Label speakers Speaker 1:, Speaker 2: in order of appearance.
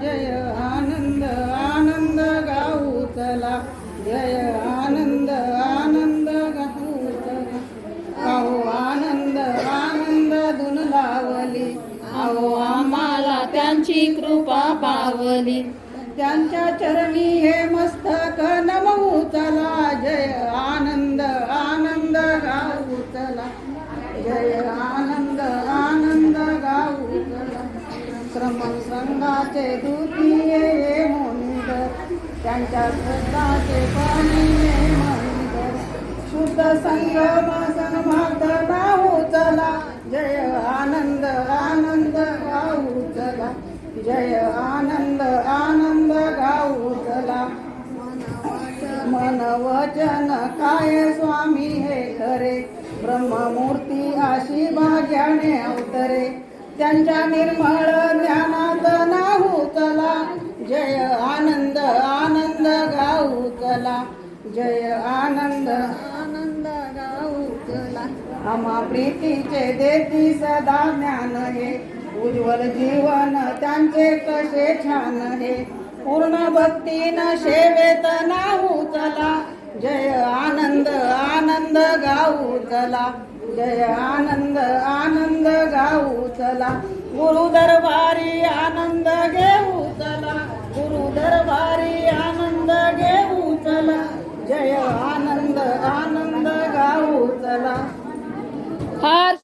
Speaker 1: जय आनंद आनंद गाऊ चला जय आनंद आनंद गाऊ चला अहो आनंद आनंद धुन लावली
Speaker 2: अहो आम्हाला त्यांची कृपा पावली
Speaker 1: त्यांच्या चरणी हे मस्तक नमवू चला जय आनंद आनंद गाऊ चला जय आनंद आनंद गाऊ चला श्रमण संघाचे द्वितीय हे मोनिदर त्यांच्या श्रद्धाचे पाणी हे मंदिर शुद्ध संगम सन्मार्ग गाऊ चला जय आनंद आनंद गाऊ चला जय आनंद आनंद गाऊ चला मन वचन काय स्वामी हे खरे ब्रह्ममूर्ती अशी भाग्याने अवतरे त्यांच्या निर्मळ ज्ञानात नाहू चला जय आनंद आनंद गाऊ चला जय आनंद आनंद गाऊ चला आम्हा प्रीतीचे देती सदा ज्ञान हे उज्ज्वल जीवन त्यांचे कसे छान हे पूर्ण भक्तीनं सेवेत नाहू चला जय आनंद आनंद गाऊ चला जय आनंद आनंद गाऊ चला गुरु दरबारी आनंद घेऊ चला गुरु दरबारी आनंद घेऊ चला जय आनंद आनंद गाऊ चला
Speaker 2: फार